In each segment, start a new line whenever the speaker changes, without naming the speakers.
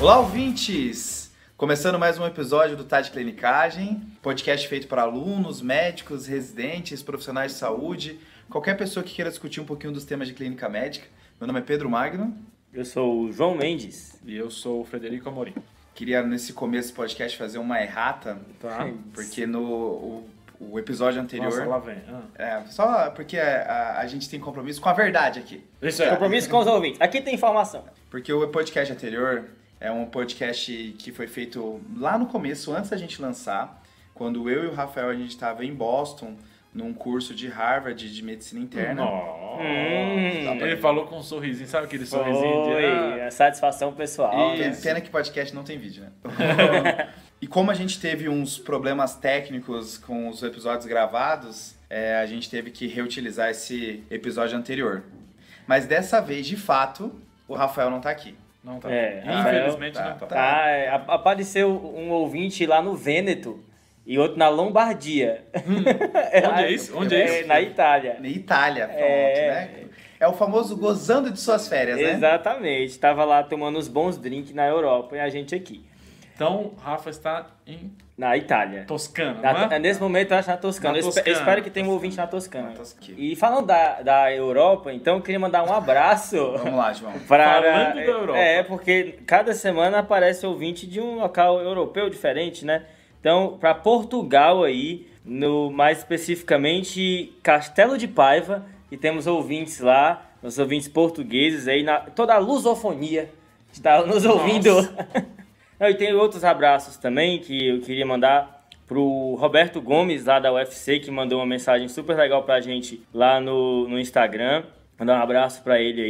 Olá, ouvintes! Começando mais um episódio do Tá de Clinicagem, podcast feito para alunos, médicos, residentes, profissionais de saúde, qualquer pessoa que queira discutir um pouquinho dos temas de clínica médica. Meu nome é Pedro Magno.
Eu sou o João Mendes.
E eu sou o Frederico Amorim.
Queria, nesse começo do podcast, fazer uma errata,
Tá.
porque no o episódio anterior...
Nossa, lá vem.
Só porque a gente tem compromisso com a verdade aqui.
Isso é.
Compromisso com os ouvintes. Aqui tem informação.
Porque o podcast anterior é um podcast que foi feito lá no começo, antes da gente lançar, quando eu e o Rafael, a gente estava em Boston, num curso de Harvard de medicina interna.
Ele falou com um sorrisinho, sabe aquele sorrisinho de...
A satisfação pessoal.
E pena que podcast não tem vídeo, né? E como a gente teve uns problemas técnicos com os episódios gravados, a gente teve que reutilizar esse episódio anterior. Mas dessa vez, de fato, o Rafael não tá aqui.
Não tá.
Infelizmente
não tá.
Apareceu um ouvinte lá no Vêneto e outro na Lombardia.
Onde é isso? Onde é isso?
Na Itália.
Na Itália, pronto, né? É o famoso gozando de suas férias, né?
Exatamente. Tava lá tomando uns bons drinks na Europa e a gente aqui.
Então, Rafa está
na Itália.
Toscana, não é?
Nesse momento eu acho na Toscana. Eu espero que tenha um ouvinte na Toscana. E falando da Europa, então eu queria mandar um abraço.
Vamos lá, João.
Falando da Europa.
Porque cada semana aparece ouvinte de um local europeu diferente, né? Então, para Portugal aí, mais especificamente Castelo de Paiva, e temos ouvintes lá, os ouvintes portugueses aí, toda a lusofonia está nos ouvindo. E tem outros abraços também que eu queria mandar pro Roberto Gomes, lá da UFC, que mandou uma mensagem super legal pra gente lá no Instagram. Mandar um abraço pra ele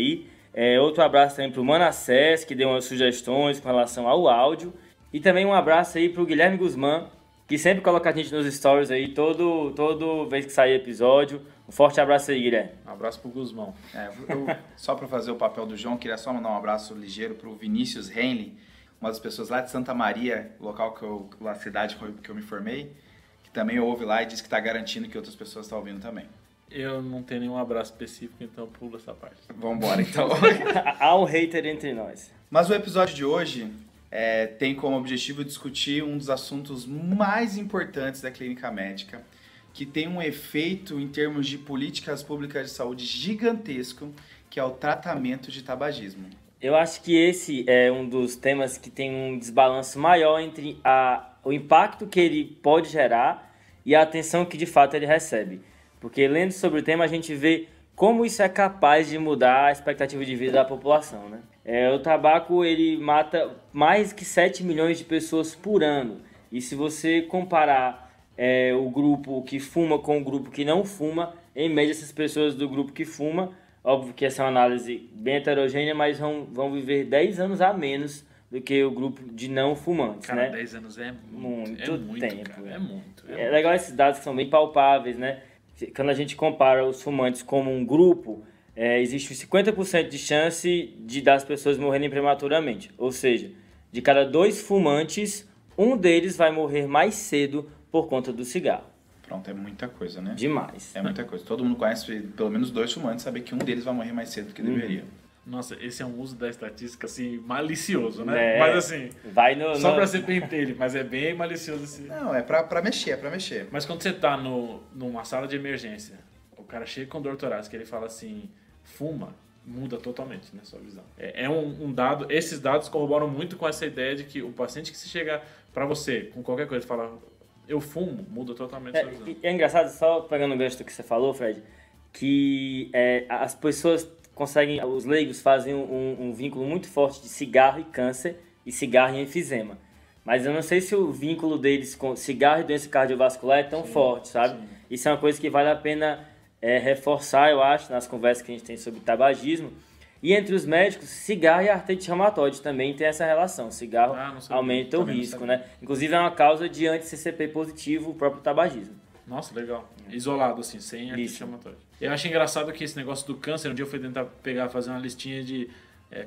aí. Outro abraço também pro Manassés, que deu umas sugestões com relação ao áudio. E também um abraço aí pro Guilherme Guzmán, que sempre coloca a gente nos stories aí, todo vez que sair episódio. Um forte abraço aí, Guilherme.
Um abraço pro Guzmão.
Só pra fazer o papel do João, queria só mandar um abraço ligeiro pro Vinícius Henley, uma das pessoas lá de Santa Maria, local a cidade que eu me formei, que também ouve lá e diz que está garantindo que outras pessoas estão ouvindo também.
Eu não tenho nenhum abraço específico, então pulo essa parte.
Vamos embora, então.
Há um hater entre nós.
Mas o episódio de hoje tem como objetivo discutir um dos assuntos mais importantes da clínica médica, que tem um efeito em termos de políticas públicas de saúde gigantesco, que é o tratamento de tabagismo.
Eu acho que esse é um dos temas que tem um desbalanço maior entre o impacto que ele pode gerar e a atenção que de fato ele recebe. Porque lendo sobre o tema a gente vê como isso é capaz de mudar a expectativa de vida da população, né? O tabaco ele mata mais que 7 milhões de pessoas por ano. E se você comparar o grupo que fuma com o grupo que não fuma, em média essas pessoas do grupo que fuma, óbvio que essa é uma análise bem heterogênea, mas vão viver 10 anos a menos do que o grupo de não fumantes,
cara,
né?
10 anos é muito
tempo.
Cara, é muito.
É legal esses dados que são bem palpáveis, né? Quando a gente compara os fumantes como um grupo, existe 50% de chance das pessoas morrerem prematuramente. Ou seja, de cada 2 fumantes, um deles vai morrer mais cedo por conta do cigarro.
Pronto, é muita coisa, né?
Demais.
É muita coisa. Todo mundo conhece pelo menos 2 fumantes, sabe que um deles vai morrer mais cedo do que deveria.
Nossa, esse é um uso da estatística, assim, malicioso, né? Mas assim, só pra ser bem dele, mas é bem malicioso assim.
Não, é pra mexer,
Mas quando você tá numa sala de emergência, o cara chega com dor torácica, ele fala assim, fuma, muda totalmente, né, sua visão. É um dado, esses dados corroboram muito com essa ideia de que o paciente que se chega pra você, com qualquer coisa, fala... Eu fumo, muda totalmente a visão.
É engraçado, só pegando o gancho do que você falou, Fred, que as pessoas conseguem, os leigos fazem um vínculo muito forte de cigarro e câncer e cigarro e enfisema. Mas eu não sei se o vínculo deles com cigarro e doença cardiovascular é tão forte, sabe? Sim. Isso é uma coisa que vale a pena reforçar, eu acho, nas conversas que a gente tem sobre tabagismo. E entre os médicos, cigarro e artrite reumatoide também tem essa relação. Cigarro aumenta o risco, né? Inclusive é uma causa de anti-CCP positivo o próprio tabagismo.
Nossa, legal. Isolado, assim, sem artrite reumatoide. Eu acho engraçado que esse negócio do câncer, um dia eu fui tentar fazer uma listinha de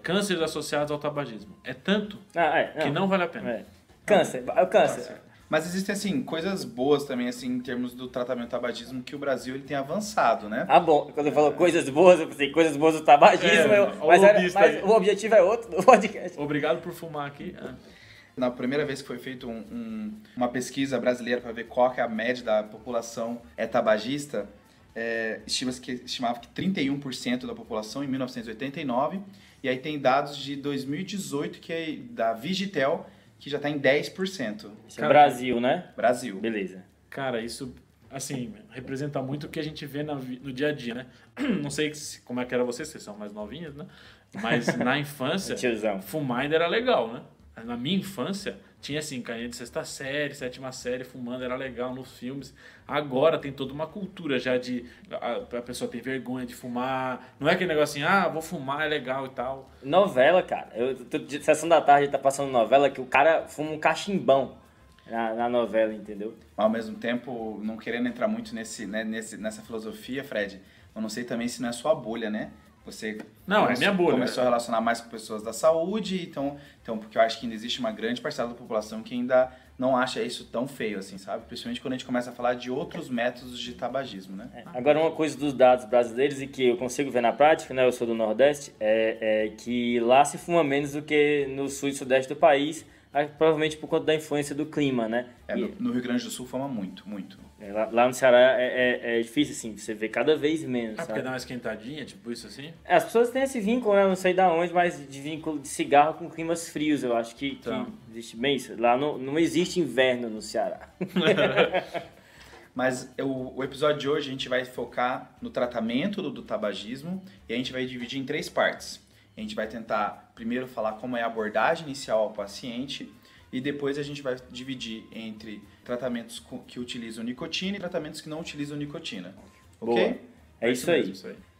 cânceres associados ao tabagismo. É tanto que não vale a pena.
Câncer, o câncer.
Mas existem, assim, coisas boas também, assim, em termos do tratamento do tabagismo, que o Brasil ele tem avançado, né?
Ah, bom, quando falou coisas boas, eu pensei coisas boas do tabagismo, mas o objetivo é outro do podcast.
Obrigado por fumar aqui.
Na primeira vez que foi feita uma pesquisa brasileira para ver qual que é a média da população tabagista, estimava que 31% da população em 1989, e aí tem dados de 2018, que é da Vigitel, que já está em 10%.
Isso é Brasil, né?
Brasil.
Beleza.
Cara, isso, assim, representa muito o que a gente vê no dia a dia, né? Não sei como é que era vocês são mais novinhas, né? Mas na infância, fumar ainda era legal, né? Na minha infância, tinha assim, carinha de 6ª série, 7ª série, fumando, era legal nos filmes. Agora tem toda uma cultura já de... A pessoa tem vergonha de fumar. Não é aquele negócio assim, vou fumar, é legal e tal.
Novela, cara. De sessão da tarde tá passando novela que o cara fuma um cachimbão na novela, entendeu?
Ao mesmo tempo, não querendo entrar muito nessa filosofia, Fred, eu não sei também se não é sua bolha, né? Você
é minha bolha.
Começou a relacionar mais com pessoas da saúde, então porque eu acho que ainda existe uma grande parcela da população que ainda não acha isso tão feio, assim, sabe? Principalmente quando a gente começa a falar de outros métodos de tabagismo, né?
Agora, uma coisa dos dados brasileiros e que eu consigo ver na prática, né? Eu sou do Nordeste, é que lá se fuma menos do que no sul e sudeste do país, provavelmente por conta da influência do clima, né?
No Rio Grande do Sul fuma muito, muito.
Lá no Ceará é difícil, assim, você vê cada vez menos,
porque dá uma esquentadinha, tipo isso assim?
As pessoas têm esse vínculo, né? Não sei de onde, mas de vínculo de cigarro com climas frios, eu acho que existe bem isso. Lá não existe inverno no Ceará.
Mas o episódio de hoje a gente vai focar no tratamento do tabagismo e a gente vai dividir em 3 partes. A gente vai tentar primeiro falar como é a abordagem inicial ao paciente e depois a gente vai dividir entre tratamentos que utilizam nicotina e tratamentos que não utilizam nicotina. Ok?
Boa. É isso aí.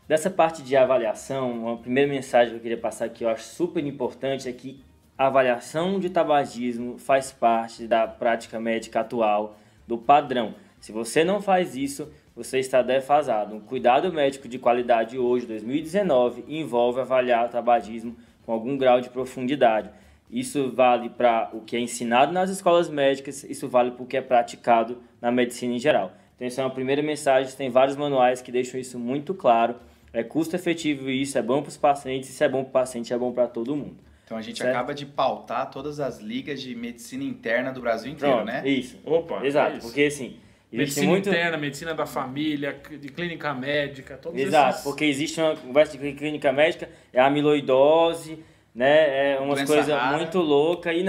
Dessa parte de avaliação, uma primeira mensagem que eu queria passar aqui, eu acho super importante, é que a avaliação de tabagismo faz parte da prática médica atual, do padrão. Se você não faz isso, você está defasado. Um cuidado médico de qualidade hoje, 2019, envolve avaliar o tabagismo com algum grau de profundidade. Isso vale para o que é ensinado nas escolas médicas, isso vale para o que é praticado na medicina em geral. Então, essa é uma primeira mensagem, tem vários manuais que deixam isso muito claro. É custo efetivo isso, é bom para os pacientes, se é bom para o paciente, é bom para todo mundo.
Então, a gente acaba de pautar todas as ligas de medicina interna do Brasil inteiro, né?
Isso.
Opa,
exato, porque assim...
Medicina interna, medicina da família, de clínica médica, todos
Exato, porque existe uma conversa de clínica médica, é amiloidose, né? É umas coisas muito loucas e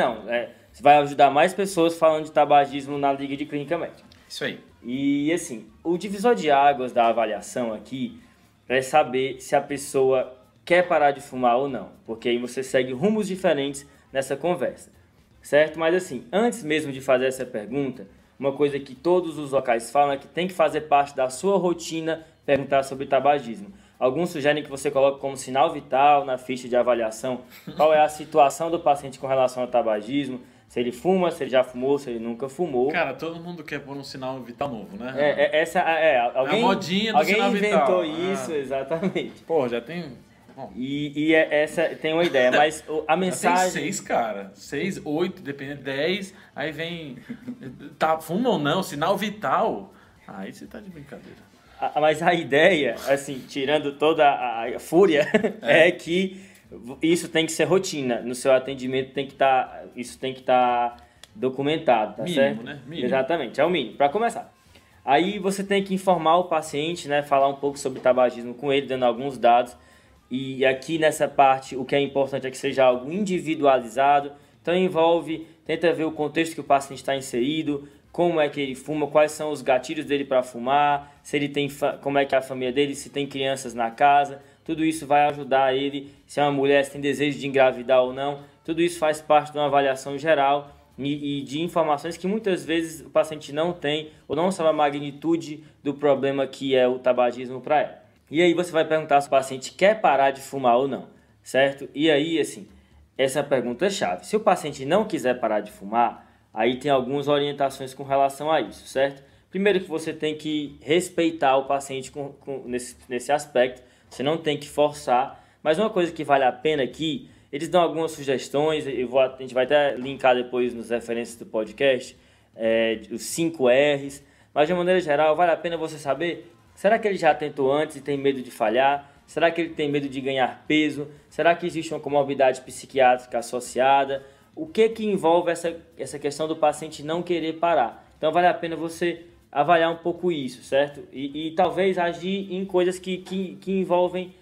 você vai ajudar mais pessoas falando de tabagismo na liga de clínica médica.
Isso aí.
E assim, o divisor de águas da avaliação aqui é saber se a pessoa quer parar de fumar ou não, porque aí você segue rumos diferentes nessa conversa, certo? Mas assim, antes mesmo de fazer essa pergunta, uma coisa que todos os locais falam é que tem que fazer parte da sua rotina perguntar sobre tabagismo. Alguns sugerem que você coloque como sinal vital na ficha de avaliação qual é a situação do paciente com relação ao tabagismo, se ele fuma, se ele já fumou, se ele nunca fumou.
Cara, todo mundo quer pôr um sinal vital novo, né?
Alguém,
a modinha do
alguém
sinal
inventou
vital.
isso, exatamente.
Pô, já tem...
Essa tem uma ideia, mas a mensagem...
Tem 6, cara. 6, 8, dependendo, 10. Aí vem... fuma ou não, sinal vital. Aí você tá de brincadeira.
Mas a ideia, assim, tirando toda a fúria, é que isso tem que ser rotina. No seu atendimento isso tem que estar documentado, tá
mínimo,
certo?
Né? Mínimo.
Exatamente, é o mínimo. Para começar. Aí você tem que informar o paciente, né? Falar um pouco sobre tabagismo com ele, dando alguns dados. E aqui nessa parte, o que é importante é que seja algo individualizado. Então tenta ver o contexto que o paciente está inserido, como é que ele fuma, quais são os gatilhos dele para fumar, se ele tem, como é que é a família dele, se tem crianças na casa. Tudo isso vai ajudar ele, se é uma mulher, se tem desejo de engravidar ou não. Tudo isso faz parte de uma avaliação geral e de informações que muitas vezes o paciente não tem ou não sabe a magnitude do problema que é o tabagismo para ela. E aí você vai perguntar se o paciente quer parar de fumar ou não, certo? E aí, assim, essa pergunta é chave. Se o paciente não quiser parar de fumar, aí tem algumas orientações com relação a isso, certo? Primeiro que você tem que respeitar o paciente nesse aspecto, você não tem que forçar, mas uma coisa que vale a pena aqui, eles dão algumas sugestões, a gente vai até linkar depois nas referências do podcast, os 5 R's, mas de uma maneira geral, vale a pena você saber? Será que ele já tentou antes e tem medo de falhar? Será que ele tem medo de ganhar peso? Será que existe uma comorbidade psiquiátrica associada? O que envolve essa questão do paciente não querer parar? Então vale a pena você avaliar um pouco isso, certo? E talvez agir em coisas que envolvem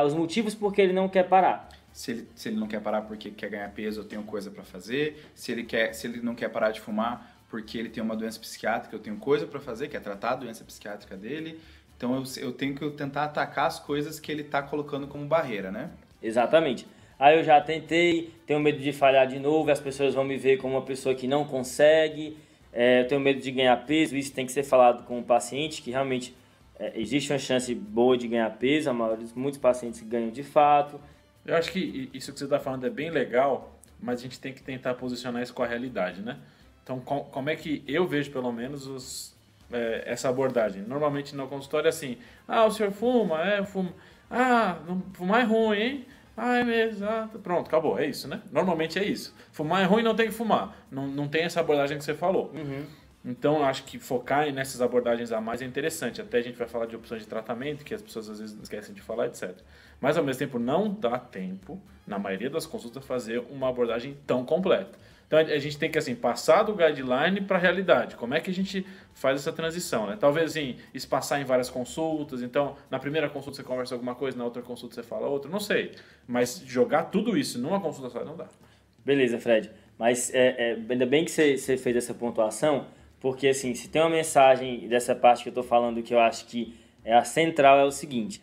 os motivos por que ele não quer parar.
Se ele não quer parar porque quer ganhar peso, eu tenho coisa para fazer. Se ele não quer parar de fumar porque ele tem uma doença psiquiátrica, eu tenho coisa para fazer, que é tratar a doença psiquiátrica dele. Então eu tenho que tentar atacar as coisas que ele está colocando como barreira, né?
Exatamente. Aí eu já tentei, tenho medo de falhar de novo, as pessoas vão me ver como uma pessoa que não consegue, eu tenho medo de ganhar peso, isso tem que ser falado com o paciente, que realmente existe uma chance boa de ganhar peso, muitos pacientes ganham de fato.
Eu acho que isso que você está falando é bem legal, mas a gente tem que tentar posicionar isso com a realidade, né? Então, como é que eu vejo, pelo menos, essa abordagem? Normalmente no consultório é assim, o senhor fuma? Eu fumo. Não, fumar é ruim, hein? É mesmo, pronto, acabou, é isso, né? Normalmente é isso. Fumar é ruim, não tem que fumar. Não tem essa abordagem que você falou.
Uhum.
Então, eu acho que focar nessas abordagens a mais é interessante. Até a gente vai falar de opções de tratamento, que as pessoas às vezes esquecem de falar, etc. Mas, ao mesmo tempo, não dá tempo, na maioria das consultas, fazer uma abordagem tão completa. Então, a gente tem que, assim, passar do guideline para a realidade. Como é que a gente faz essa transição, né? Talvez, assim, espaçar em várias consultas. Então, na primeira consulta você conversa alguma coisa, na outra consulta você fala outra. Não sei. Mas jogar tudo isso numa consulta só não dá.
Beleza, Fred. Mas ainda bem que você fez essa pontuação, porque, assim, se tem uma mensagem dessa parte que eu estou falando que eu acho que é a central, é o seguinte: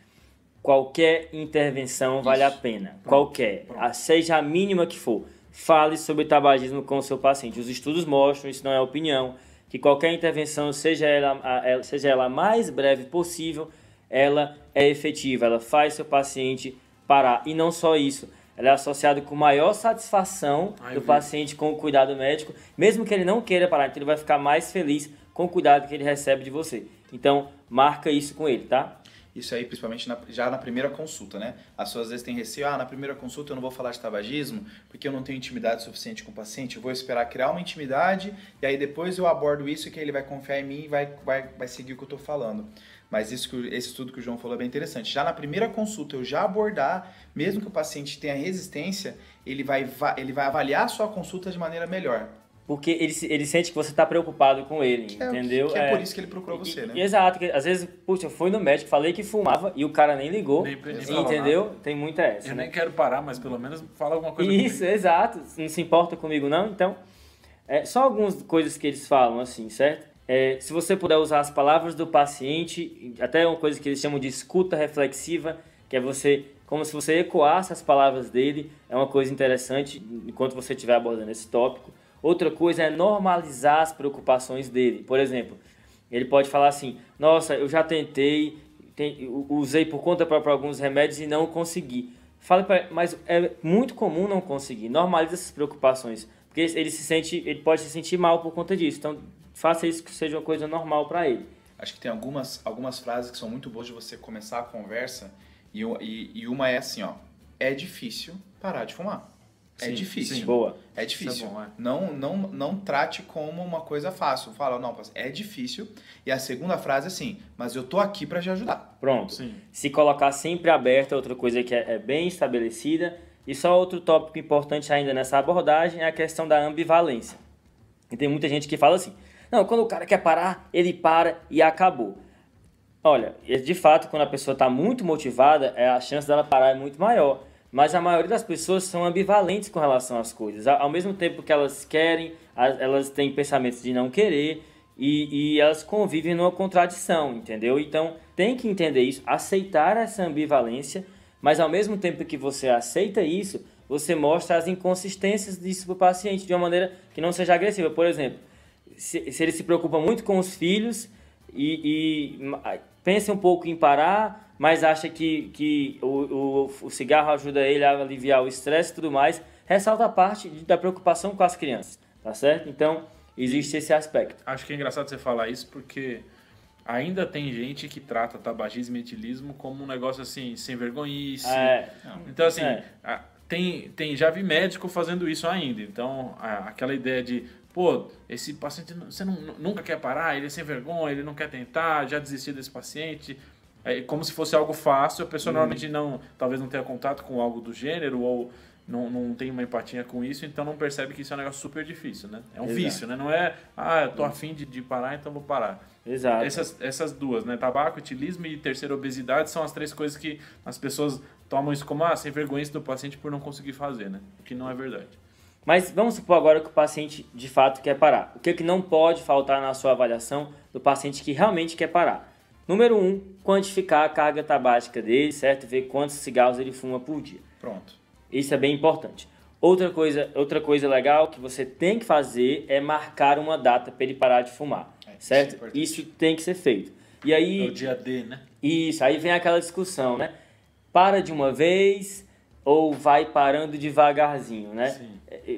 qualquer intervenção vale a pena.
Pronto.
Qualquer. Seja a mínima que for. Fale sobre tabagismo com o seu paciente. Os estudos mostram, isso não é opinião, que qualquer intervenção, seja ela a mais breve possível, ela é efetiva, ela faz seu paciente parar. E não só isso, ela é associada com maior satisfação do paciente com o cuidado médico, mesmo que ele não queira parar, então ele vai ficar mais feliz com o cuidado que ele recebe de você. Então, marca isso com ele, tá?
Isso aí, principalmente já na primeira consulta, né? As pessoas às vezes têm receio, na primeira consulta eu não vou falar de tabagismo porque eu não tenho intimidade suficiente com o paciente, eu vou esperar criar uma intimidade e aí depois eu abordo isso que ele vai confiar em mim e vai seguir o que eu estou falando. Mas esse estudo que o João falou é bem interessante. Já na primeira consulta eu já abordar, mesmo que o paciente tenha resistência, ele vai avaliar a sua consulta de maneira melhor.
Porque ele sente que você está preocupado com ele, entendeu?
Que é por isso que ele procurou você, né?
Exato. Às vezes, puxa, eu fui no médico, falei que fumava e o cara nem ligou, entendeu? Tem muita essa,
Eu
né?
nem quero parar, mas pelo menos fala alguma coisa
Isso,
comigo.
exato. Não se importa comigo, não? Então, só algumas coisas que eles falam, assim, certo? Se você puder usar as palavras do paciente, até uma coisa que eles chamam de escuta reflexiva, que é como se você ecoasse as palavras dele, é uma coisa interessante enquanto você estiver abordando esse tópico. Outra coisa é normalizar as preocupações dele. Por exemplo, ele pode falar assim: nossa, eu já tentei, usei por conta própria alguns remédios e não consegui. Mas é muito comum não conseguir. Normalize essas preocupações, porque ele pode se sentir mal por conta disso. Então, faça isso que seja uma coisa normal para ele.
Acho que tem algumas frases que são muito boas de você começar a conversa e uma é assim, é difícil parar de fumar. É difícil.
Sim, boa.
É difícil.
Isso é bom,
Não trate como uma coisa fácil. Fala, não, é difícil. E a segunda frase é assim, mas eu tô aqui para te ajudar.
Pronto.
Sim.
Se colocar sempre aberto é outra coisa que é bem estabelecida. E só outro tópico importante ainda nessa abordagem é a questão da ambivalência. E tem muita gente que fala assim: não, quando o cara quer parar, ele para e acabou. Olha, de fato, quando a pessoa está muito motivada, a chance dela parar é muito maior. Mas a maioria das pessoas são ambivalentes com relação às coisas. Ao mesmo tempo que elas querem, elas têm pensamentos de não querer e elas convivem numa contradição, entendeu? Então, tem que entender isso, aceitar essa ambivalência, mas ao mesmo tempo que você aceita isso, você mostra as inconsistências disso para o paciente de uma maneira que não seja agressiva. Por exemplo, se ele se preocupa muito com os filhos e pensa um pouco em parar, mas acha que o cigarro ajuda ele a aliviar o estresse e tudo mais, ressalta a parte da preocupação com as crianças, tá certo? Então, existe esse aspecto.
Acho que é engraçado você falar isso porque ainda tem gente que trata tabagismo e etilismo como um negócio assim, sem vergonhice. Então, assim, já vi médico fazendo isso ainda. Então, aquela ideia de pô, esse paciente, você nunca quer parar, ele é sem vergonha, ele não quer tentar, já desistiu desse paciente. É como se fosse algo fácil, a pessoa normalmente talvez não tenha contato com algo do gênero ou não tem uma empatia com isso, então não percebe que isso é um negócio super difícil, né? É um vício, né? Não é, eu tô afim de parar, então vou parar.
Exato.
Essas duas, né? Tabaco, etilismo e terceira obesidade são as 3 coisas que as pessoas tomam isso como, sem vergonha do paciente por não conseguir fazer, né? O que não é verdade.
Mas vamos supor agora que o paciente de fato quer parar. O que não pode faltar na sua avaliação do paciente que realmente quer parar? Número 1, quantificar a carga tabágica dele, certo? Ver quantos cigarros ele fuma por dia.
Pronto.
Isso é bem importante. Outra coisa legal que você tem que fazer é marcar uma data para ele parar de fumar, certo? Isso tem que ser feito. E aí,
é o dia D, né?
Isso, aí vem aquela discussão, né? Para de uma vez ou vai parando devagarzinho, né?
Sim.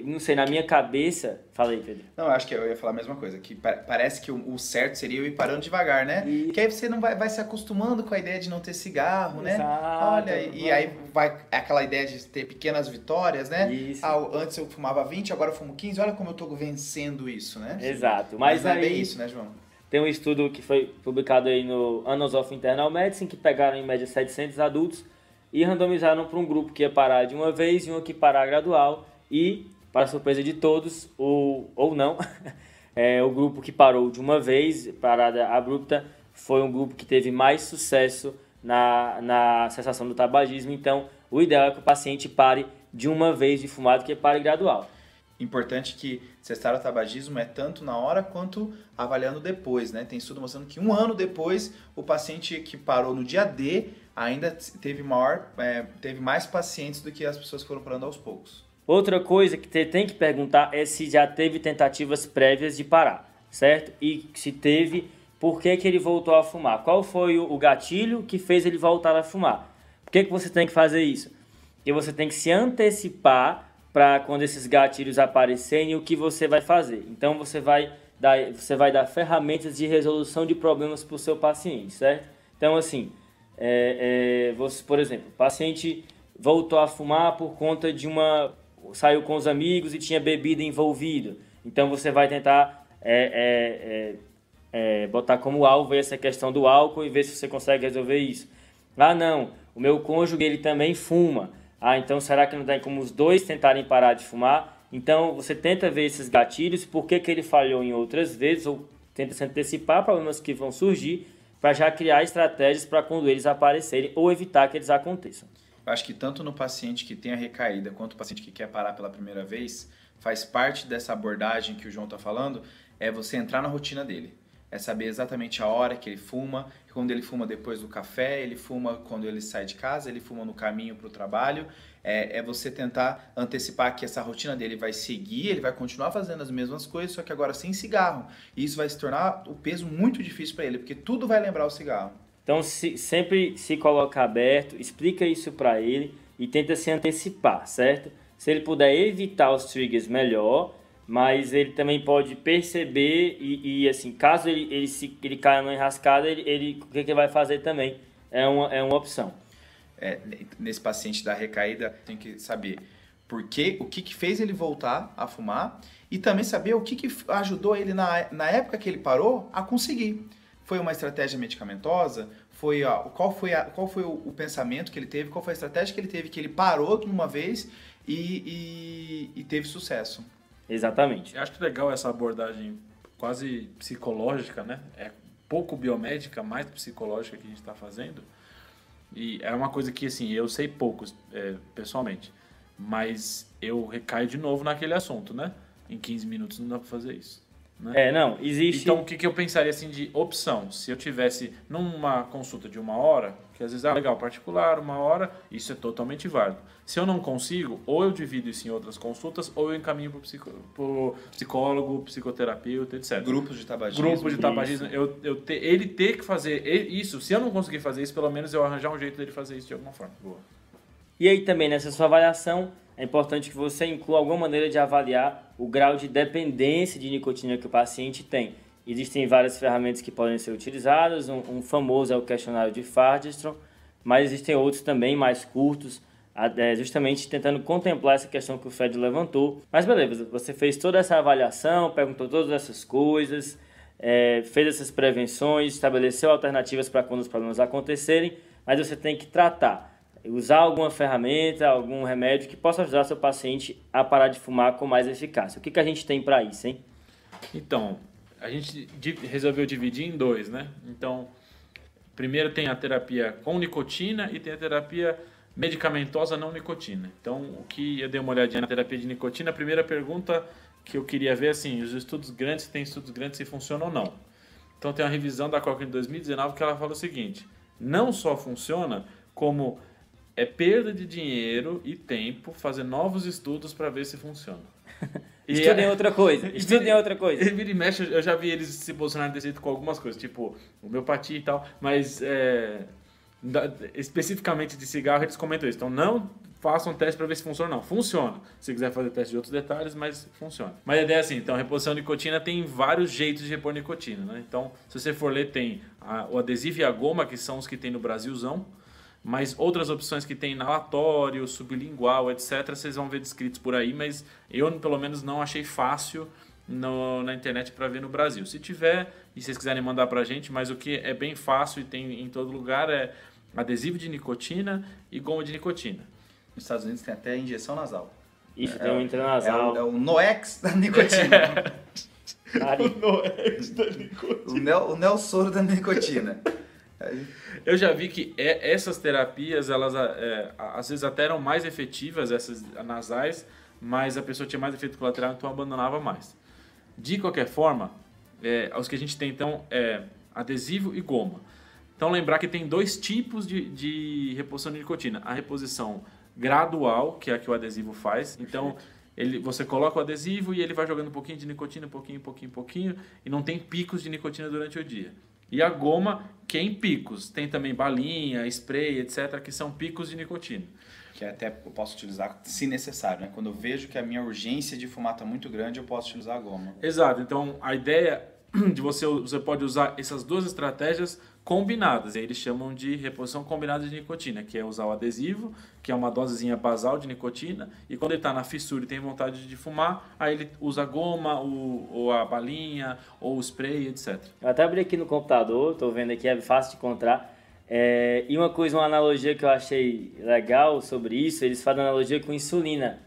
Não sei, na minha cabeça... Fala aí, Pedro.
Não, eu acho que eu ia falar a mesma coisa, que parece que o certo seria eu ir parando devagar, né?
E...
Que aí você não vai se acostumando com a ideia de não ter cigarro, né?
Exato.
Olha, e aí vai aquela ideia de ter pequenas vitórias, né?
Isso.
Antes eu fumava 20, agora eu fumo 15, olha como eu tô vencendo isso, né?
Exato.
Mas não é
aí,
bem isso, né, João?
tem um estudo que foi publicado aí no Annals of Internal Medicine, que pegaram em média 700 adultos e randomizaram para um grupo que ia parar de uma vez e um que ia parar gradual e, para surpresa de todos, ou não, o grupo que parou de uma vez, parada abrupta, foi um grupo que teve mais sucesso na cessação do tabagismo. Então, o ideal é que o paciente pare de uma vez de fumar do que pare gradual.
Importante que cessar o tabagismo é tanto na hora quanto avaliando depois, né? Tem estudo mostrando que 1 ano depois, o paciente que parou no dia D ainda teve mais pacientes do que as pessoas que foram parando aos poucos.
Outra coisa que tem que perguntar é se já teve tentativas prévias de parar, certo? E se teve, por que ele voltou a fumar? Qual foi o gatilho que fez ele voltar a fumar? Por que você tem que fazer isso? Porque você tem que se antecipar para quando esses gatilhos aparecerem, o que você vai fazer. Então você vai dar ferramentas de resolução de problemas para o seu paciente, certo? Então assim, você, por exemplo, o paciente voltou a fumar por conta de saiu com os amigos e tinha bebida envolvida. Então você vai tentar botar como alvo essa questão do álcool e ver se você consegue resolver isso. Não, o meu cônjuge ele também fuma. Então será que não tem como os dois tentarem parar de fumar? Então você tenta ver esses gatilhos, por que ele falhou em outras vezes, ou tenta se antecipar problemas que vão surgir para já criar estratégias para quando eles aparecerem ou evitar que eles aconteçam.
Eu acho que tanto no paciente que tem a recaída quanto o paciente que quer parar pela primeira vez, faz parte dessa abordagem que o João está falando, é você entrar na rotina dele. É saber exatamente a hora que ele fuma, quando ele fuma depois do café, ele fuma quando ele sai de casa, ele fuma no caminho para o trabalho. É você tentar antecipar que essa rotina dele vai seguir, ele vai continuar fazendo as mesmas coisas, só que agora sem cigarro. E isso vai se tornar o peso muito difícil para ele, porque tudo vai lembrar o cigarro.
Então sempre se coloca aberto, explica isso para ele e tenta se antecipar, certo? Se ele puder evitar os triggers, melhor. Mas ele também pode perceber e assim, caso ele caia numa enrascada, o que ele vai fazer também é uma opção.
Nesse paciente da recaída, tem que saber o que fez ele voltar a fumar e também saber o que ajudou ele na época que ele parou a conseguir. Foi uma estratégia medicamentosa? Qual foi o pensamento que ele teve? Qual foi a estratégia que ele teve que ele parou de uma vez e teve sucesso?
Exatamente.
Eu acho legal essa abordagem quase psicológica, né? É pouco biomédica, mais psicológica que a gente está fazendo. E é uma coisa que, assim, eu sei poucos, pessoalmente. Mas eu recaio de novo naquele assunto, né? Em 15 minutos não dá para fazer isso. Né?
Não, existe...
Então, o que eu pensaria, assim, de opção? Se eu tivesse numa consulta de 1 hora, que às vezes é legal, particular, 1 hora, isso é totalmente válido. Se eu não consigo, ou eu divido isso em outras consultas, ou eu encaminho para o psicólogo, psicoterapeuta, etc.
Grupos de tabagismo.
Ele ter que fazer isso, se eu não conseguir fazer isso, pelo menos eu arranjar um jeito dele fazer isso de alguma forma. Boa.
E aí também, nessa sua avaliação, é importante que você inclua alguma maneira de avaliar o grau de dependência de nicotina que o paciente tem. Existem várias ferramentas que podem ser utilizadas, um famoso é o questionário de Fardestrom, mas existem outros também mais curtos, justamente tentando contemplar essa questão que o Fred levantou. Mas beleza, você fez toda essa avaliação, perguntou todas essas coisas, fez essas prevenções, estabeleceu alternativas para quando os problemas acontecerem, mas você tem que tratar, usar alguma ferramenta, algum remédio que possa ajudar seu paciente a parar de fumar com mais eficácia. O que a gente tem para isso, hein?
Então, a gente resolveu dividir em dois, né? Então, primeiro tem a terapia com nicotina e tem a terapia medicamentosa não nicotina. Então, o que eu dei uma olhadinha na terapia de nicotina, a primeira pergunta que eu queria ver, assim, os estudos grandes, tem estudos grandes se funcionam ou não. Então, tem uma revisão da Cochrane em 2019 que ela fala o seguinte: não só funciona, como é perda de dinheiro e tempo fazer novos estudos para ver se funciona.
Estudem outra coisa. Estudem outra coisa.
Vira e mexe, eu já vi eles se posicionarem desse jeito com algumas coisas, tipo homeopatia e tal, mas especificamente de cigarro eles comentam isso. Então não façam teste para ver se funciona ou não. Funciona. Se quiser fazer teste de outros detalhes, mas funciona. Mas a ideia é assim, então a reposição de nicotina tem vários jeitos de repor nicotina, né? Então, se você for ler, tem o adesivo e a goma, que são os que tem no Brasilzão, mas outras opções que tem inalatório, sublingual, etc., vocês vão ver descritos por aí, mas eu, pelo menos, não achei fácil na internet para ver no Brasil. Se tiver, e vocês quiserem mandar para a gente, mas o que é bem fácil e tem em todo lugar é adesivo de nicotina e goma de nicotina.
Nos Estados Unidos tem até injeção nasal.
Isso, tem um intranasal.
É o Noex da nicotina.
O Noex da nicotina.
O Nelsoro da nicotina.
Eu já vi que essas terapias, elas às vezes até eram mais efetivas, essas nasais, mas a pessoa tinha mais efeito colateral, então abandonava mais. De qualquer forma, os que a gente tem então é adesivo e goma. Então lembrar que tem dois tipos de reposição de nicotina. A reposição gradual, que é a que o adesivo faz. Então você coloca o adesivo e ele vai jogando um pouquinho de nicotina, pouquinho, e não tem picos de nicotina durante o dia. E a goma, que é em picos. Tem também balinha, spray, etc., que são picos de nicotina.
Que até eu posso utilizar se necessário, né? Quando eu vejo que a minha urgência de fumar está muito grande, eu posso utilizar a goma.
Exato. Então, a ideia de você pode usar essas duas estratégias combinadas. E aí eles chamam de reposição combinada de nicotina, que é usar o adesivo, que é uma dosezinha basal de nicotina, e quando ele está na fissura e tem vontade de fumar, aí ele usa a goma, ou a balinha, ou o spray, etc.
Eu até abri aqui no computador, estou vendo aqui, é fácil de encontrar. E uma analogia que eu achei legal sobre isso, eles fazem analogia com insulina,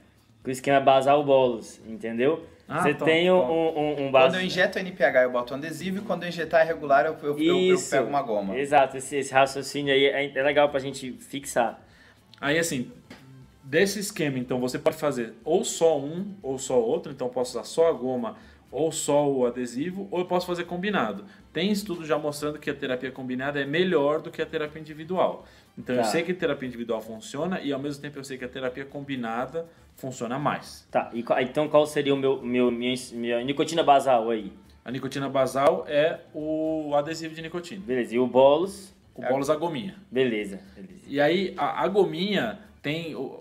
com o esquema basal bolos, entendeu? Você tem um
Quando eu injeto NPH, eu boto um adesivo, e quando eu injetar irregular, eu pego uma goma.
Exato, esse raciocínio aí é legal pra gente fixar.
Aí, assim, desse esquema, então, você pode fazer ou só um ou só outro, então eu posso usar só a goma ou só o adesivo, ou eu posso fazer combinado. Tem estudo já mostrando que a terapia combinada é melhor do que a terapia individual. Então eu sei que a terapia individual funciona e ao mesmo tempo eu sei que a terapia combinada funciona mais.
Tá, então qual seria minha nicotina basal aí?
A nicotina basal é o adesivo de nicotina.
Beleza, e o bolos?
O bolos, a gominha.
Beleza.
E aí a gominha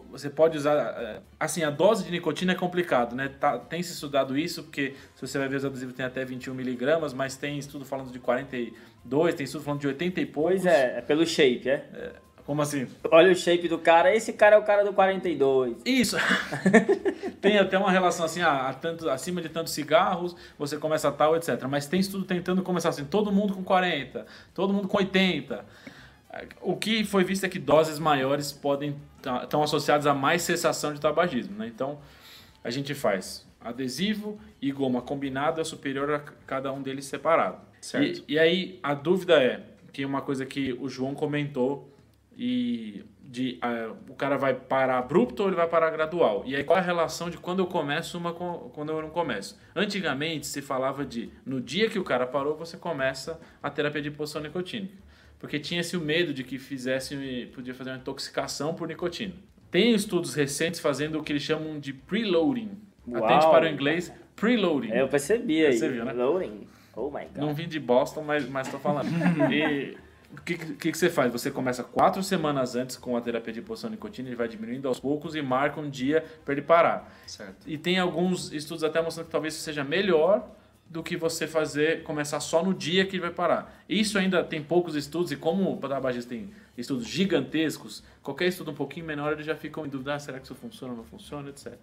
você pode usar, assim, a dose de nicotina é complicado, né? Tem se estudado isso, porque se você vai ver os adesivos tem até 21 miligramas, mas tem estudo falando de 42, tem estudo falando de 80 e poucos.
Pois é pelo shape,
Como assim?
Olha o shape do cara, esse cara é o cara do 42.
Isso! Tem até uma relação assim, acima de tantos cigarros, você começa tal, etc. Mas tem estudo tentando começar assim, todo mundo com 40, todo mundo com 80. O que foi visto é que doses maiores estão associadas a mais cessação de tabagismo, né? Então, a gente faz adesivo e goma combinado é superior a cada um deles separado.
Certo.
E aí, a dúvida é, que é uma coisa que o João comentou, o cara vai parar abrupto ou ele vai parar gradual? E aí, qual é a relação de quando eu começo quando eu não começo? Antigamente, se falava no dia que o cara parou, você começa a terapia de reposição nicotínica. Porque tinha-se o medo de que podia fazer uma intoxicação por nicotina. Tem estudos recentes fazendo o que eles chamam de preloading. Atente para o inglês, preloading.
Eu percebi aí.
Percebeu, né?
Preloading. Oh my God.
Não vim de Boston, mas estou falando. E o que você faz? Você começa 4 semanas antes com a terapia de reposição nicotina, ele vai diminuindo aos poucos e marca um dia para ele parar.
Certo.
E tem alguns estudos até mostrando que talvez isso seja melhor do que você começar só no dia que vai parar. Isso ainda tem poucos estudos, e como o tabagismo tem estudos gigantescos, qualquer estudo um pouquinho menor, eles já ficam em dúvida, será que isso funciona ou não funciona, etc.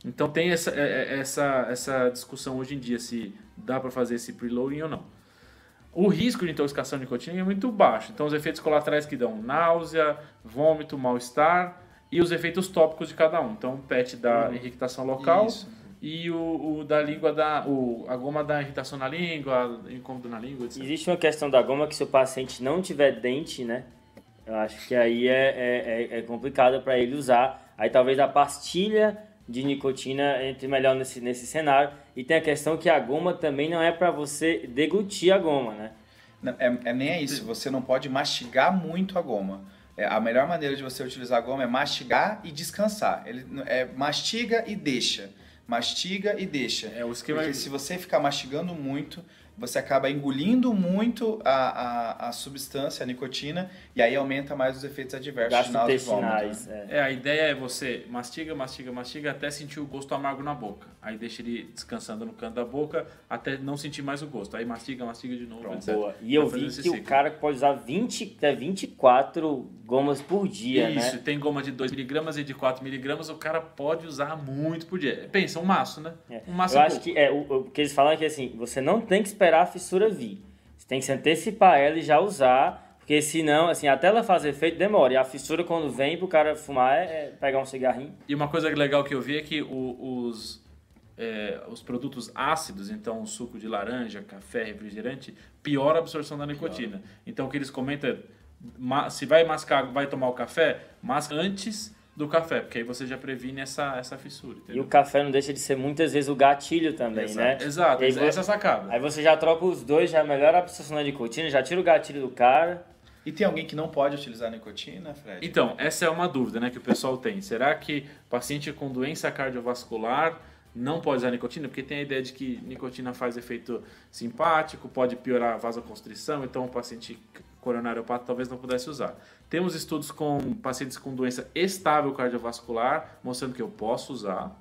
Então tem essa discussão hoje em dia, se dá para fazer esse preloading ou não. O risco de intoxicação de nicotina é muito baixo, então os efeitos colaterais que dão náusea, vômito, mal-estar e os efeitos tópicos de cada um. Então o PET dá irritação local. Isso. E o da língua, a goma dá irritação na língua, incômodo na língua, etc.
Existe uma questão da goma que se o paciente não tiver dente, né? Eu acho que aí é complicado para ele usar. Aí talvez a pastilha de nicotina entre melhor nesse cenário. E tem a questão que a goma também não é para você deglutir a goma, né?
Nem é isso, você não pode mastigar muito a goma. A melhor maneira de você utilizar a goma é mastigar e descansar. Ele mastiga e deixa. Mastiga e deixa.
O esquema.
Porque se você ficar mastigando muito, você acaba engolindo muito a substância, a nicotina, e aí aumenta mais os efeitos adversos de náusea e vômito.
A ideia é você mastiga até sentir o gosto amargo na boca. Aí deixa ele descansando no canto da boca até não sentir mais o gosto. Aí mastiga de novo, etc.
Boa. E eu vi que o cara pode usar 24 gomas por dia,
Isso,
né?
Tem goma de 2mg e de 4mg, o cara pode usar muito por dia. Pensa, um maço, né? Um maço
eu acho que o que eles falam é que assim, você não tem que esperar a fissura vir. Você tem que se antecipar ela e já usar, porque senão, assim, até ela fazer efeito demora. E a fissura quando vem pro cara fumar é pegar um cigarrinho.
E uma coisa legal que eu vi é que os produtos ácidos, então o suco de laranja, café, refrigerante, piora a absorção da nicotina. Então o que eles comentam é, se vai tomar o café, masca antes do café, porque aí você já previne essa fissura. Entendeu?
E o café não deixa de ser muitas vezes o gatilho também, né?
Exato, essa é a sacada.
Aí você já troca os dois, já melhora a absorção da nicotina, já tira o gatilho do cara.
E tem alguém que não pode utilizar nicotina, Fred?
Então, essa é uma dúvida, né, que o pessoal tem. Será que paciente com doença cardiovascular não pode usar nicotina? Porque tem a ideia de que nicotina faz efeito simpático, pode piorar a vasoconstrição, então o paciente coronariopata talvez não pudesse usar. Temos estudos com pacientes com doença estável cardiovascular, mostrando que eu posso usar.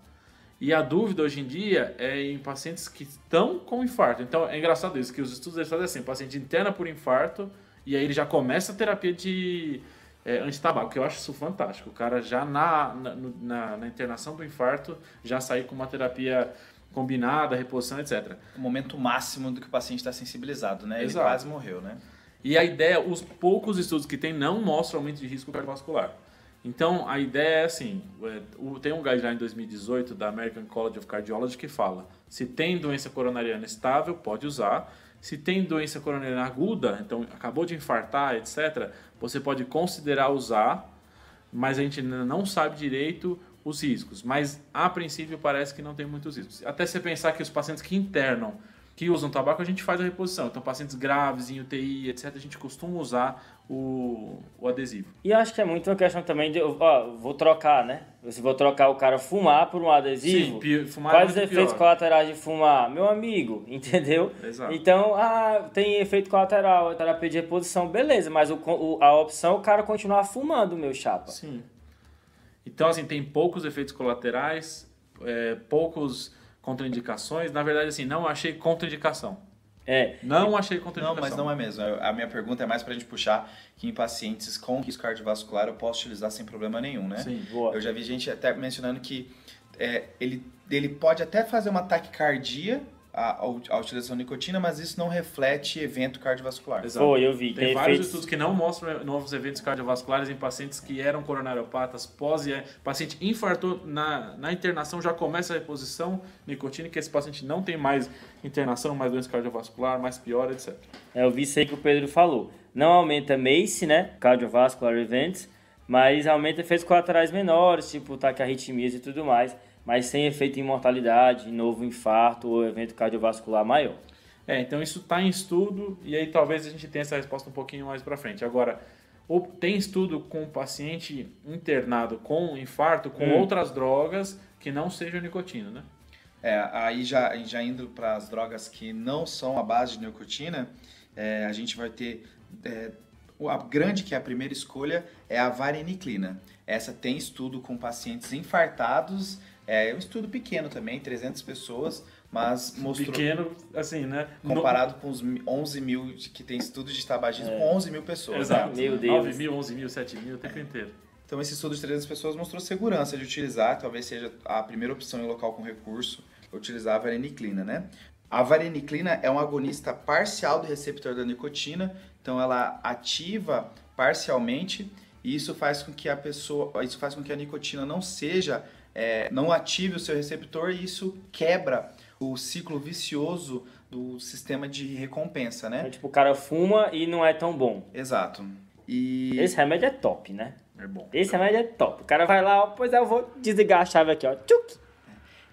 E a dúvida hoje em dia é em pacientes que estão com infarto. Então é engraçado isso, que os estudos eles fazem assim, o paciente interna por infarto e aí ele já começa a terapia de antitabaco, que eu acho isso fantástico. O cara já na internação do infarto já sair com uma terapia combinada, reposição, etc.
O momento máximo do que o paciente está sensibilizado, né?
Exato.
Ele quase morreu, né?
E a ideia, os poucos estudos que tem não mostram aumento de risco cardiovascular. Então, a ideia é assim, tem um guideline em 2018 da American College of Cardiology que fala, se tem doença coronariana estável, pode usar. Se tem doença coronariana aguda, então acabou de infartar, etc., você pode considerar usar, mas a gente ainda não sabe direito os riscos. Mas, a princípio, parece que não tem muitos riscos. Até você pensar que os pacientes que internam, que usam tabaco, a gente faz a reposição. Então, pacientes graves, em UTI, etc., a gente costuma usar o adesivo.
E acho que é muito uma questão também de, vou trocar, né? Se vou trocar o cara fumar por um adesivo,
sim, fumar
quais os efeitos colaterais de fumar? Meu amigo, entendeu?
Exato.
Então, tem efeito colateral, terapia de reposição, beleza, mas a opção é o cara continuar fumando, meu chapa.
Sim. Então, assim, tem poucos efeitos colaterais, poucos contraindicações. Na verdade, assim, não achei contraindicação. Não achei contraindicação.
Não, mas não é mesmo. A minha pergunta é mais pra gente puxar que em pacientes com risco cardiovascular eu posso utilizar sem problema nenhum, né?
Sim,
boa.
Eu já vi gente até mencionando que ele pode até fazer uma taquicardia a utilização de nicotina, mas isso não reflete evento cardiovascular.
Exato.
Eu vi.
Tem vários estudos que não mostram novos eventos cardiovasculares em pacientes que eram coronariopatas paciente infartou na internação, já começa a reposição nicotina, que esse paciente não tem mais internação, mais doença cardiovascular, mais pior, etc.
Eu vi isso aí que o Pedro falou. Não aumenta MACE, né? Cardiovascular Events, mas aumenta efeitos colaterais menores, tipo taquiarritmias e tudo mais, mas sem efeito em mortalidade, novo infarto ou evento cardiovascular maior.
Então isso está em estudo e aí talvez a gente tenha essa resposta um pouquinho mais para frente. Agora, tem estudo com paciente internado com infarto com outras drogas que não sejam nicotina, né?
Aí já indo para as drogas que não são a base de nicotina, a gente vai ter a grande, que é a primeira escolha, é a vareniclina. Essa tem estudo com pacientes infartados, um estudo pequeno também, 300 pessoas, mas mostrou...
Pequeno, assim, né?
Comparado com os 11 mil que tem estudo de tabagismo, com 11 mil pessoas.
Exato.
Né?
Meu Deus.
9 mil, 11 mil, 7 mil, o tempo inteiro.
Então esse estudo de 300 pessoas mostrou segurança de utilizar, talvez seja a primeira opção em local com recurso, utilizar a vareniclina, né? A vareniclina é um agonista parcial do receptor da nicotina, então ela ativa parcialmente e isso faz com que a nicotina não seja, não ative o seu receptor e isso quebra o ciclo vicioso do sistema de recompensa, né?
Então, tipo, o cara fuma e não é tão bom.
Exato. E
Esse remédio é top, né?
É bom.
Esse remédio é top. O cara vai lá, ó, pois eu vou desligar a chave aqui, ó. Tchuc!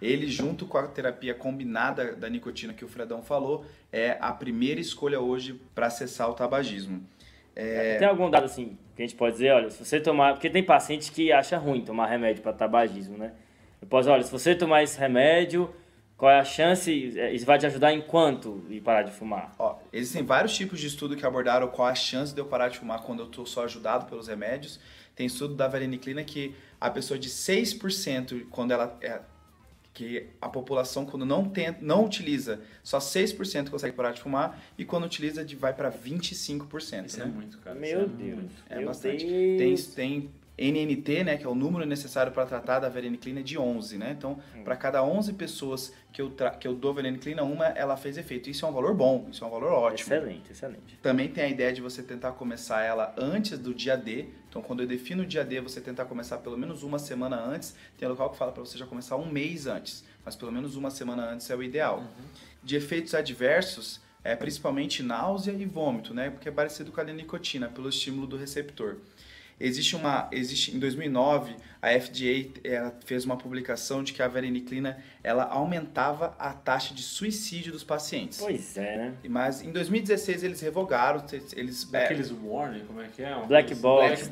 ele, junto com a terapia combinada da nicotina que o Fredão falou, é a primeira escolha hoje para cessar o tabagismo.
Tem algum dado assim que a gente pode dizer, olha, se você tomar... Porque tem paciente que acha ruim tomar remédio para tabagismo, né? Eu posso dizer, olha, se você tomar esse remédio, qual é a chance? Isso vai te ajudar em quanto de parar de fumar?
Ó, existem vários tipos de estudo que abordaram qual a chance de eu parar de fumar quando eu estou só ajudado pelos remédios. Tem estudo da vareniclina que a pessoa de 6%, quando ela... que a população, quando não utiliza, só 6% consegue parar de fumar, e quando utiliza, vai para 25%.
Isso
né?
é muito, cara.
Meu Deus.
É
Meu
bastante.
Deus.
Tem NNT, né, que é o número necessário para tratar da vareniclina, de 11, né? Então, para cada 11 pessoas que eu dou vareniclina, uma ela fez efeito. Isso é um valor bom, isso é um valor ótimo.
Excelente, excelente.
Também tem a ideia de você tentar começar ela antes do dia D. Então, quando eu defino o dia D, você tentar começar pelo menos uma semana antes. Tem local que fala para você já começar um mês antes, mas pelo menos uma semana antes é o ideal. De efeitos adversos, principalmente náusea e vômito, né? Porque é parecido com a nicotina, pelo estímulo do receptor. Em 2009, a FDA fez uma publicação de que a vareniclina ela aumentava a taxa de suicídio dos pacientes.
Pois é, né?
Mas em 2016 eles revogaram,
Aqueles warning, como é que é?
Black Box.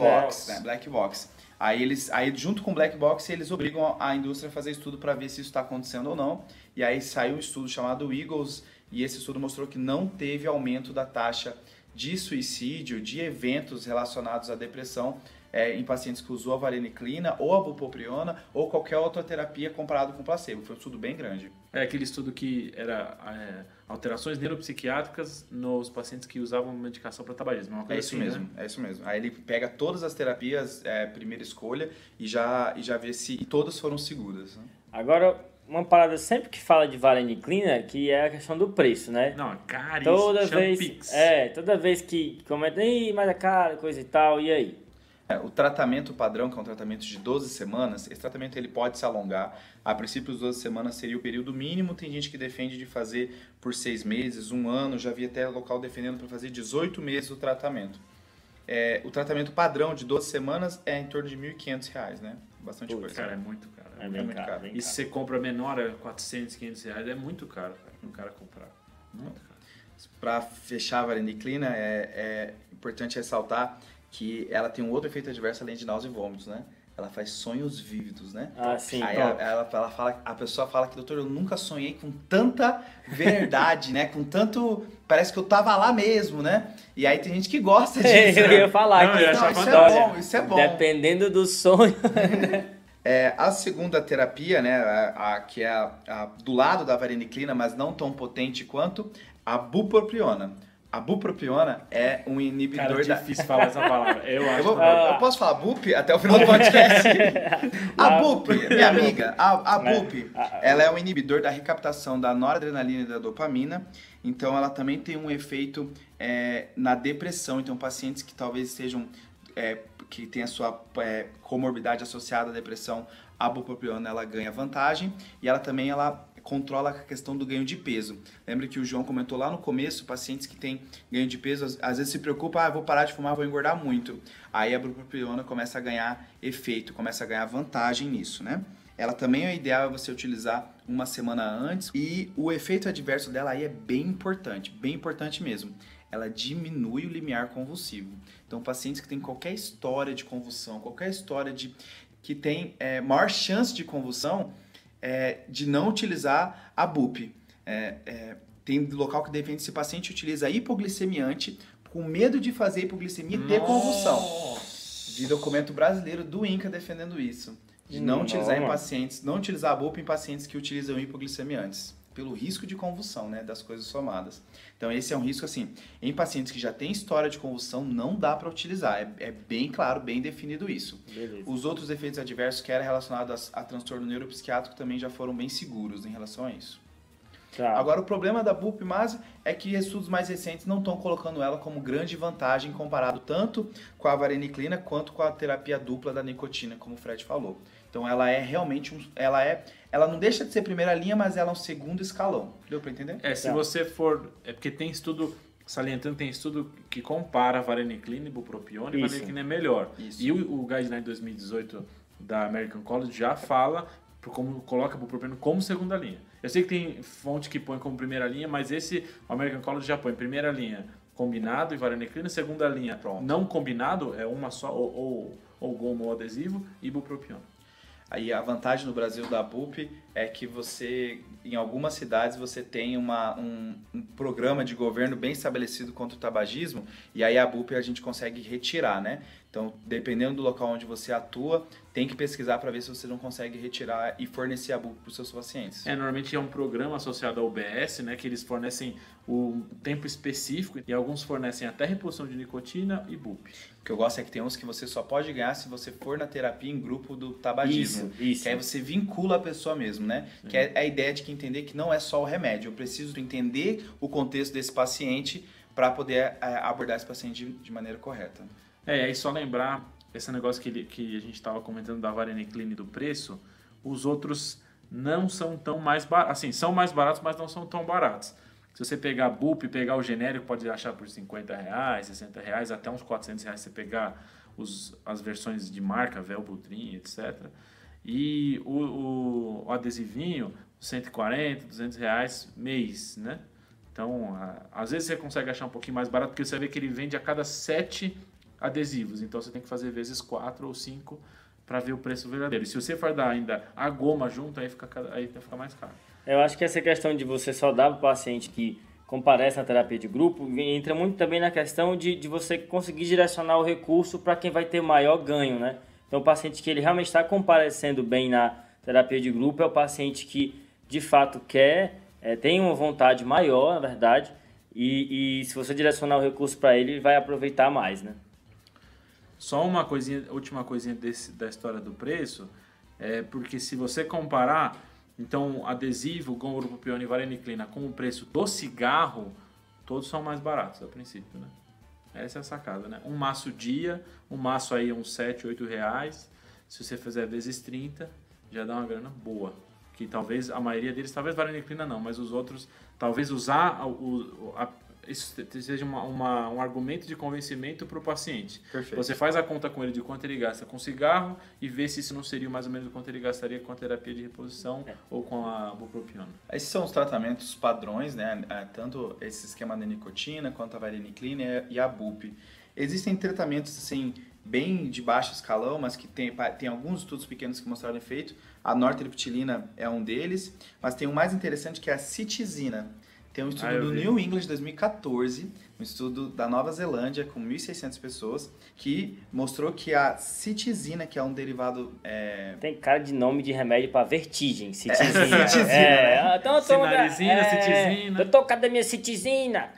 Black Box. Aí junto com o Black Box, eles obrigam a indústria a fazer estudo para ver se isso está acontecendo ou não. E aí saiu um estudo chamado Eagles, e esse estudo mostrou que não teve aumento da taxa de suicídio, de eventos relacionados à depressão em pacientes que usou a vareniclina ou a bupropiona ou qualquer outra terapia comparado com placebo. Foi um estudo bem grande.
É aquele estudo que era alterações neuropsiquiátricas nos pacientes que usavam medicação para tabagismo. Uma coisa
Isso
assim,
mesmo,
né?
é isso mesmo. Aí ele pega todas as terapias, primeira escolha, e já vê se todas foram seguras. Né?
Agora, uma parada sempre que fala de vareniclina, que é a questão do preço, né?
Não, é caríssimo.
Toda vez que comenta, ih, mas é caro, coisa e tal, e aí?
O tratamento padrão, que é um tratamento de 12 semanas, esse tratamento ele pode se alongar. A princípio, as 12 semanas seria o período mínimo. Tem gente que defende de fazer por 6 meses, 1 ano. Já vi até local defendendo para fazer 18 meses o tratamento. O tratamento padrão de 12 semanas é em torno de R$ 1.500, né? Bastante coisa.
Cara, é muito caro.
É bem
muito
caro.
caro.
Bem
E
caro.
se você compra menor, é 400, 500 reais. É muito caro, cara, para um cara comprar. Muito caro.
Para fechar a vareniclina, é importante ressaltar que ela tem um outro efeito adverso além de náusea e vômitos, né? Ela faz sonhos vívidos, né?
Ah, sim.
Aí a pessoa fala que, doutor, eu nunca sonhei com tanta verdade, né? Com tanto... Parece que eu tava lá mesmo, né? E aí tem gente que gosta disso.
Eu ia falar
Não,
que
eu ia achar
Isso é
fantástico.
bom, isso é bom.
dependendo do sonho.
A segunda terapia, né? Que é do lado da vareniclina, mas não tão potente quanto, a bupropiona. A bupropiona é um inibidor
Cara, é difícil falar essa palavra. Eu acho.
Eu posso falar BUP até o final do podcast? A BUP, minha amiga, a BUP, ela é um inibidor da recaptação da noradrenalina e da dopamina, então ela também tem um efeito na depressão. Então pacientes que talvez estejam, que tem a sua comorbidade associada à depressão, a bupropiona ela ganha vantagem, e ela também controla a questão do ganho de peso. Lembra que o João comentou lá no começo, pacientes que têm ganho de peso, às vezes se preocupa, vou parar de fumar, vou engordar muito. Aí a bupropiona começa a ganhar efeito, começa a ganhar vantagem nisso, né? Ela também é ideal você utilizar uma semana antes, e o efeito adverso dela aí é bem importante mesmo. Ela diminui o limiar convulsivo. Então, pacientes que têm qualquer história de convulsão, qualquer história que tem maior chance de convulsão, de não utilizar a BUP. Tem local que defende se o paciente utiliza hipoglicemiante com medo de fazer hipoglicemia e ter convulsão. Vi documento brasileiro do INCA defendendo isso. De não utilizar em pacientes, não utilizar a BUP em pacientes que utilizam hipoglicemiantes. pelo risco de convulsão, né, das coisas somadas. Então esse é um risco assim, em pacientes que já têm história de convulsão não dá para utilizar, é bem claro, bem definido isso.
Beleza.
Os outros efeitos adversos que eram relacionados a transtorno neuropsiquiátrico também já foram bem seguros em relação a isso.
Tá.
Agora, o problema da Bup/Mase é que estudos mais recentes não estão colocando ela como grande vantagem comparado tanto com a vareniclina quanto com a terapia dupla da nicotina, como o Fred falou. Então, ela é realmente ela não deixa de ser primeira linha, mas ela é um segundo escalão. Deu para entender?
Se você for... É porque tem estudo... Salientando, tem estudo que compara vareniclina e bupropiona, e vareniclina é melhor.
Isso.
E o Guideline 2018 da American College já fala como coloca a bupropiona como segunda linha. Eu sei que tem fonte que põe como primeira linha, mas o American College já põe primeira linha combinado e vareniclina, segunda linha não combinado, é uma só, ou goma ou adesivo, e bupropiona.
Aí a vantagem no Brasil da BUP é que em algumas cidades, você tem um programa de governo bem estabelecido contra o tabagismo, e aí a BUP a gente consegue retirar, né? Então, dependendo do local onde você atua, tem que pesquisar para ver se você não consegue retirar e fornecer a BUP para os seus pacientes.
Normalmente é um programa associado ao UBS, né, que eles fornecem o tempo específico, e alguns fornecem até reposição de nicotina e BUP.
O que eu gosto é que tem uns que você só pode ganhar se você for na terapia em grupo do tabagismo.
Isso.
Que aí você vincula a pessoa mesmo, né? Que é a ideia de que entender que não é só o remédio. Eu preciso entender o contexto desse paciente para poder abordar esse paciente de maneira correta.
Aí só lembrar, esse negócio que a gente estava comentando da vareniclina e do preço, os outros não são tão mais baratos, assim, são mais baratos, mas não são tão baratos. Se você pegar BUP, pegar o genérico, pode achar por R$50, R$60, até uns R$400 se você pegar as versões de marca, Velbutrin, etc. E o adesivinho, R$140, R$200 mês, né? Então, às vezes você consegue achar um pouquinho mais barato, porque você vê que ele vende a cada 7 adesivos. Então, você tem que fazer vezes 4 ou 5 para ver o preço verdadeiro. E se você for dar ainda a goma junto, aí fica mais caro.
Eu acho que essa questão de você só dar para o paciente que comparece na terapia de grupo entra muito também na questão de você conseguir direcionar o recurso para quem vai ter maior ganho, né? Então, o paciente que ele realmente está comparecendo bem na terapia de grupo é o paciente que, de fato, tem uma vontade maior, na verdade, e se você direcionar o recurso para ele vai aproveitar mais, né?
Só uma última coisinha da história do preço, porque se você comparar, então, adesivo, goma, bupropiona e vareniclina com o preço do cigarro, todos são mais baratos a princípio, né? Essa é a sacada, né? Um maço dia, um maço aí uns R$7, R$8, se você fizer vezes 30, já dá uma grana boa. Que talvez a maioria deles, talvez vareniclina não, mas os outros, talvez usar isso seja um argumento de convencimento para o paciente.
Perfeito.
Você faz a conta com ele de quanto ele gasta com cigarro e vê se isso não seria mais ou menos quanto ele gastaria com a terapia de reposição ou com a bupropiona.
Esses são os tratamentos padrões, né? Tanto esse esquema da nicotina quanto a vareniclina e a BUP. Existem tratamentos assim, bem de baixo escalão, mas que tem alguns estudos pequenos que mostraram efeito. A nortriptilina é um deles, mas tem um mais interessante que é a citizina. Tem um estudo do New England de 2014, um estudo da Nova Zelândia com 1.600 pessoas, que mostrou que a citizina, que é um derivado...
Tem cara de nome de remédio para vertigem, citizina.
Né?
Então,
citizina.
Eu tô cadê minha citizina?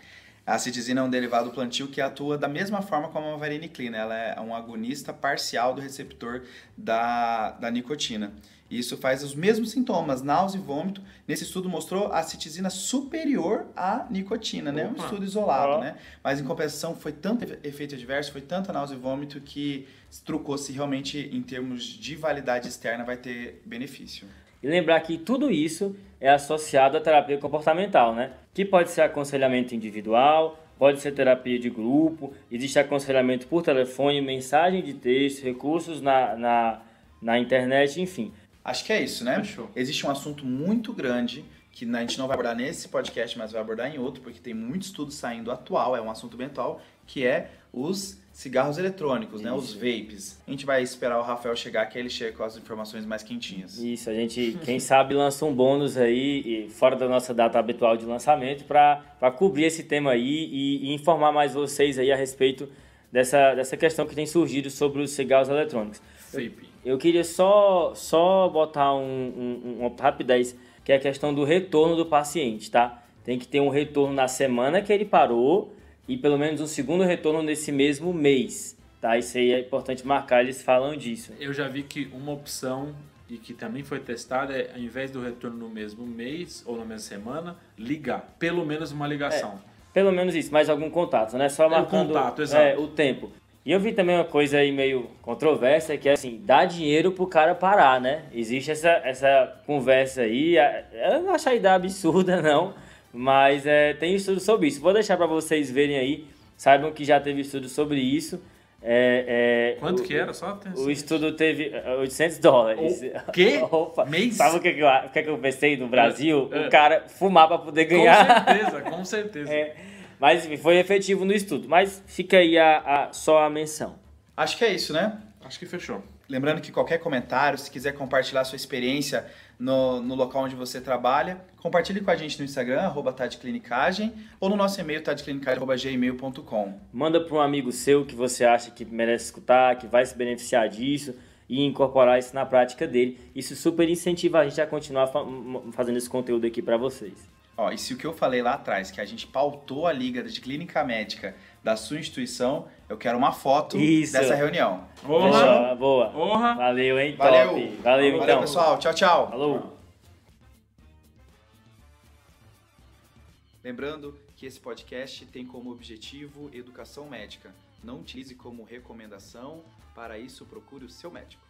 A citizina é um derivado plantio que atua da mesma forma como a vareniclina. Ela é um agonista parcial do receptor da nicotina. Isso faz os mesmos sintomas, náusea e vômito. Nesse estudo mostrou a citizina superior à nicotina, né? Um estudo isolado, né? Mas em compensação foi tanto efeito adverso, foi tanta náusea e vômito que trucou se realmente em termos de validade externa vai ter benefício.
E lembrar que tudo isso é associado à terapia comportamental, né? Que pode ser aconselhamento individual, pode ser terapia de grupo, existe aconselhamento por telefone, mensagem de texto, recursos na internet, enfim.
Acho que é isso, né?
Fechou.
Existe um assunto muito grande que a gente não vai abordar nesse podcast, mas vai abordar em outro, porque tem muito estudo saindo atual, é um assunto bem atual, que é os cigarros eletrônicos, né? Os vapes. A gente vai esperar o Rafael chegar, que ele chega com as informações mais quentinhas.
Isso, a gente, quem sabe, lança um bônus aí, fora da nossa data habitual de lançamento, para cobrir esse tema aí e informar mais vocês aí a respeito dessa questão que tem surgido sobre os cigarros eletrônicos.
Vape.
Eu queria só botar uma rapidez. que é a questão do retorno do paciente, tá? Tem que ter um retorno na semana que ele parou e pelo menos um segundo retorno nesse mesmo mês, tá? Isso aí é importante marcar, eles falam disso.
Eu já vi que uma opção e que também foi testada é, ao invés do retorno no mesmo mês ou na mesma semana, ligar. Pelo menos uma ligação.
Pelo menos isso, mais algum contato, né? Só marcando
contato, exato.
O tempo. E eu vi também uma coisa aí meio controversa, que é assim, dar dinheiro pro cara parar, né? Existe essa conversa aí, eu não acho a ideia absurda, não, mas tem estudo sobre isso. Vou deixar para vocês verem aí, saibam que já teve estudo sobre isso.
Quanto que era? Só
o estudo teve $800.
O quê?
Opa,
mês?
sabe o que eu pensei no Brasil? O cara fumar para poder ganhar.
Com certeza.
Mas enfim, foi efetivo no estudo. Mas fica aí só a menção.
Acho que é isso, né?
Acho que fechou.
Lembrando que qualquer comentário, se quiser compartilhar sua experiência no local onde você trabalha, compartilhe com a gente no Instagram, @tadclinicagem, ou no nosso e-mail, tadclinicagem@gmail.com.
Manda para um amigo seu que você acha que merece escutar, que vai se beneficiar disso e incorporar isso na prática dele. Isso super incentiva a gente a continuar fazendo esse conteúdo aqui para vocês.
Ó, e se o que eu falei lá atrás, que a gente pautou a Liga de Clínica Médica da sua instituição, eu quero uma foto dessa reunião.
Boa. Valeu, hein?
Valeu.
Top. Valeu, então.
Valeu, pessoal. Tchau, tchau.
Falou.
Lembrando que esse podcast tem como objetivo educação médica. Não utilize como recomendação. Para isso, procure o seu médico.